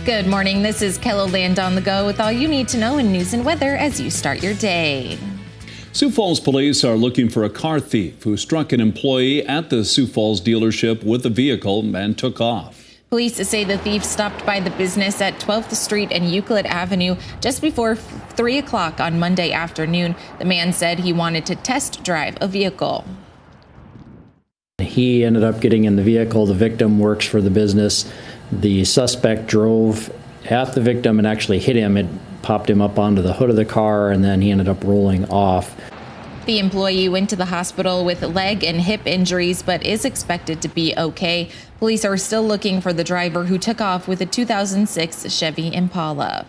Good morning. This is KELOLAND on the go with all you need to know in news and weather as you start your day. Sioux Falls police are looking for a car thief who struck an employee at the Sioux Falls dealership with a vehicle and took off. Police say the thief stopped by the business at 12th Street and Euclid Avenue just before 3 o'clock on Monday afternoon. The man said he wanted to test drive a vehicle. He ended up getting in the vehicle. The victim works for the business. The suspect drove at the victim and actually hit him. It popped him up onto the hood of the car, and then he ended up rolling off. The employee went to the hospital with leg and hip injuries, but is expected to be okay. Police are still looking for the driver who took off with a 2006 Chevy Impala.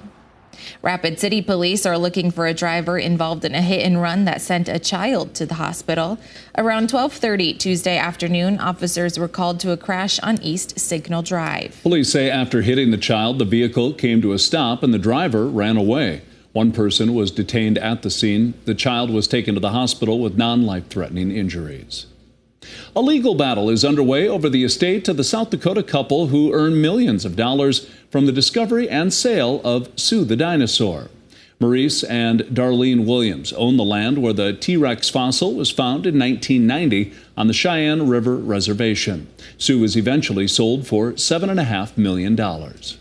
Rapid City police are looking for a driver involved in a hit and run that sent a child to the hospital. Around 12:30 Tuesday afternoon, officers were called to a crash on East Signal Drive. Police say after hitting the child, the vehicle came to a stop and the driver ran away. One person was detained at the scene. The child was taken to the hospital with non-life-threatening injuries. A legal battle is underway over the estate of the South Dakota couple who earned millions of dollars from the discovery and sale of Sue the dinosaur. Maurice and Darlene Williams own the land where the T-Rex fossil was found in 1990 on the Cheyenne River Reservation. Sue was eventually sold for $7.5 million.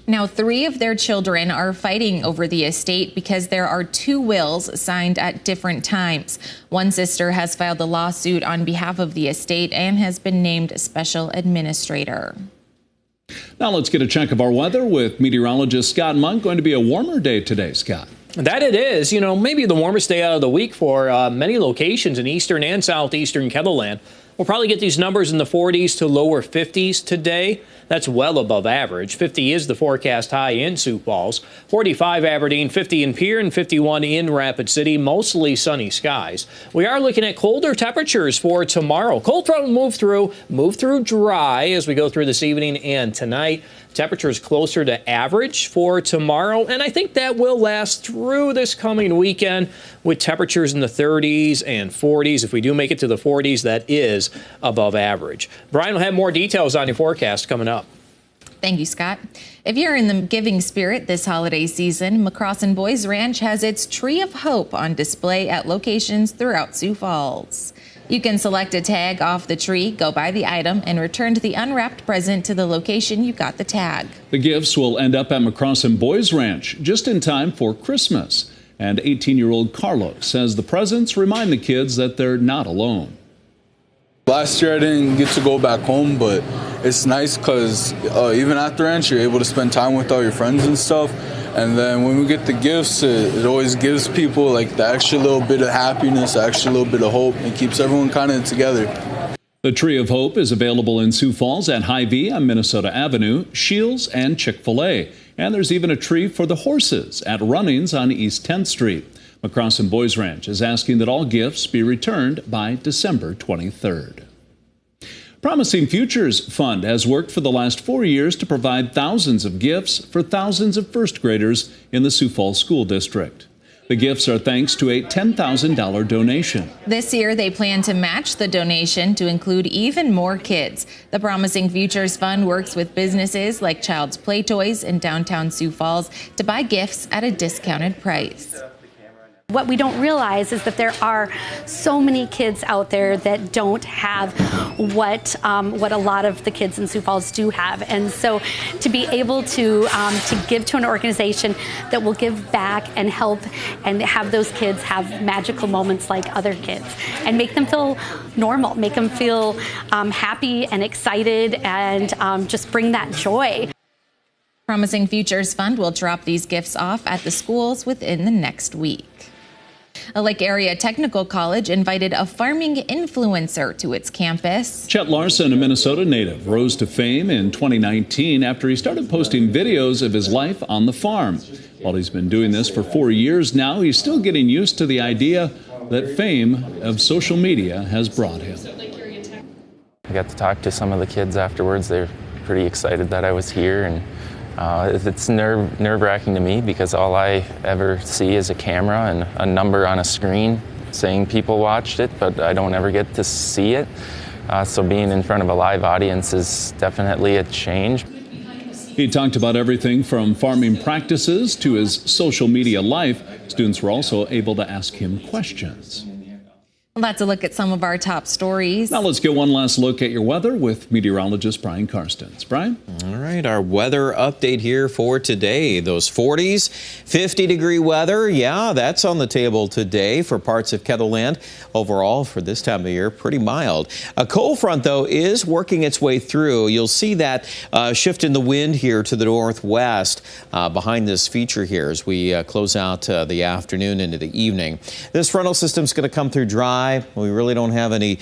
Now, 3 of their children are fighting over the estate because there are 2 wills signed at different times. One sister has filed a lawsuit on behalf of the estate and has been named special administrator. Now let's get a check of our weather with meteorologist Scott Monk. Going to be a warmer day today, Scott. That it is. You know, maybe the warmest day out of the week for many locations in eastern and southeastern KELOLAND. We'll probably get these numbers in the 40s to lower 50s today. That's well above average. 50 is the forecast high in Sioux Falls. 45 Aberdeen, 50 in Pierre, and 51 in Rapid City. Mostly sunny skies. We are looking at colder temperatures for tomorrow. Cold front will move through dry as we go through this evening and tonight. Temperatures closer to average for tomorrow, and I think that will last through this coming weekend with temperatures in the 30s and 40s. If we do make it to the 40s, that is above average. Brian will have more details on your forecast coming up. Thank you, Scott. If you're in the giving spirit this holiday season, McCrossin Boys Ranch has its Tree of Hope on display at locations throughout Sioux Falls. You can select a tag off the tree, go buy the item, and return the unwrapped present to the location you got the tag. The gifts will end up at McCrossin Boys Ranch just in time for Christmas. And 18-year-old Carlos says the presents remind the kids that they're not alone. Last year I didn't get to go back home, but it's nice because even at the ranch you're able to spend time with all your friends and stuff. And then when we get the gifts, it always gives people like the extra little bit of happiness, the extra little bit of hope, and keeps everyone kind of together. The Tree of Hope is available in Sioux Falls at Hy-Vee on Minnesota Avenue, Shields, and Chick-fil-A. And there's even a tree for the horses at Runnings on East 10th Street. McCrossin Boys Ranch is asking that all gifts be returned by December 23rd. Promising Futures Fund has worked for the last 4 years to provide thousands of gifts for thousands of first graders in the Sioux Falls School District. The gifts are thanks to a $10,000 donation. This year, they plan to match the donation to include even more kids. The Promising Futures Fund works with businesses like Child's Play Toys in downtown Sioux Falls to buy gifts at a discounted price. What we don't realize is that there are so many kids out there that don't have what a lot of the kids in Sioux Falls do have, and so to be able to give to an organization that will give back and help and have those kids have magical moments like other kids and make them feel normal, make them feel happy and excited, and just bring that joy. Promising Futures Fund will drop these gifts off at the schools within the next week. A Lake Area Technical College invited a farming influencer to its campus. Chet Larson, a Minnesota native, rose to fame in 2019 after he started posting videos of his life on the farm. While he's been doing this for 4 years now, he's still getting used to the idea that fame of social media has brought him. I got to talk to some of the kids afterwards. They're pretty excited that I was here, and it's nerve-wracking to me because all I ever see is a camera and a number on a screen saying people watched it, but I don't ever get to see it. So being in front of a live audience is definitely a change. He talked about everything from farming practices to his social media life. Students were also able to ask him questions. Well, that's a look at some of our top stories. Now let's get one last look at your weather with meteorologist Brian Karstens. Brian? All right, our weather update here for today. Those 40s, 50-degree weather. Yeah, that's on the table today for parts of Ketherland. Overall, for this time of year, pretty mild. A cold front, though, is working its way through. You'll see that shift in the wind here to the northwest behind this feature here as we close out the afternoon into the evening. This frontal system is going to come through dry. We really don't have any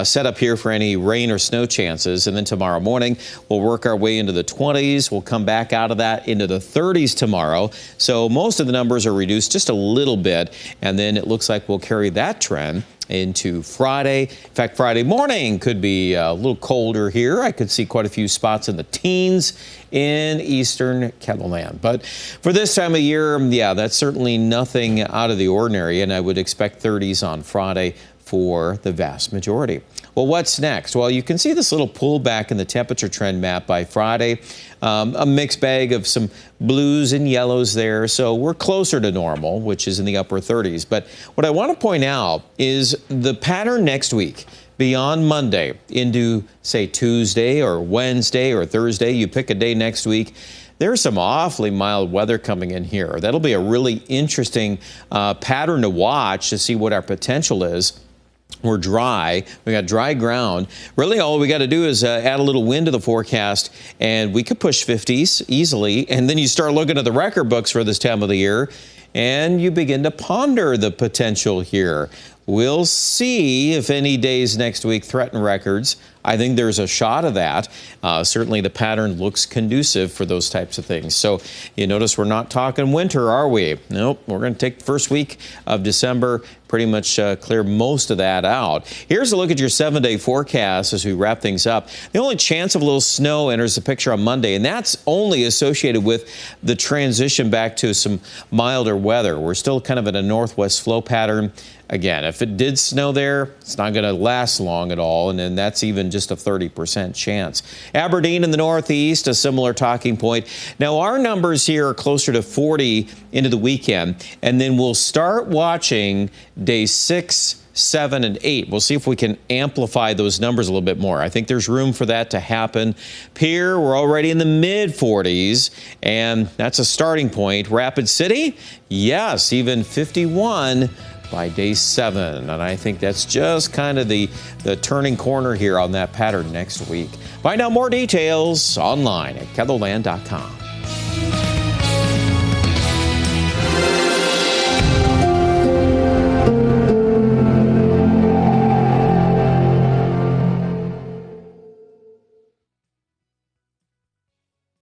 setup here for any rain or snow chances. And then tomorrow morning, we'll work our way into the 20s. We'll come back out of that into the 30s tomorrow. So most of the numbers are reduced just a little bit. And then it looks like we'll carry that trend into Friday. In fact, Friday morning could be a little colder here. I could see quite a few spots in the teens in eastern Ketherland. But for this time of year, yeah, that's certainly nothing out of the ordinary, and I would expect 30s on Friday for the vast majority. Well, what's next? Well, you can see this little pullback in the temperature trend map by Friday. A mixed bag of some blues and yellows there. So we're closer to normal, which is in the upper 30s. But what I want to point out is the pattern next week. Beyond Monday into, say, Tuesday or Wednesday or Thursday, you pick a day next week. There's some awfully mild weather coming in here. That'll be a really interesting pattern to watch to see what our potential is. We're dry. We got dry ground. Really, all we got to do is add a little wind to the forecast, and we could push 50s easily. And then you start looking at the record books for this time of the year, and you begin to ponder the potential here. We'll see if any days next week threaten records. I think there's a shot of that. Certainly the pattern looks conducive for those types of things. So you notice we're not talking winter, are we? Nope. We're going to take the first week of December, pretty much clear most of that out. Here's a look at your 7-day forecast as we wrap things up. The only chance of a little snow enters the picture on Monday, and that's only associated with the transition back to some milder weather. We're still kind of in a northwest flow pattern. Again, if it did snow there, it's not going to last long at all, and then that's even just a 30% chance. Aberdeen in the northeast, a similar talking point. Now, our numbers here are closer to 40 into the weekend, and then we'll start watching days 6, 7, and 8. We'll see if we can amplify those numbers a little bit more. I think there's room for that to happen. Pierre, we're already in the mid-40s, and that's a starting point. Rapid City, yes, even 51 by day 7. And I think that's just kind of the turning corner here on that pattern next week. Find out more details online at Ketherland.com.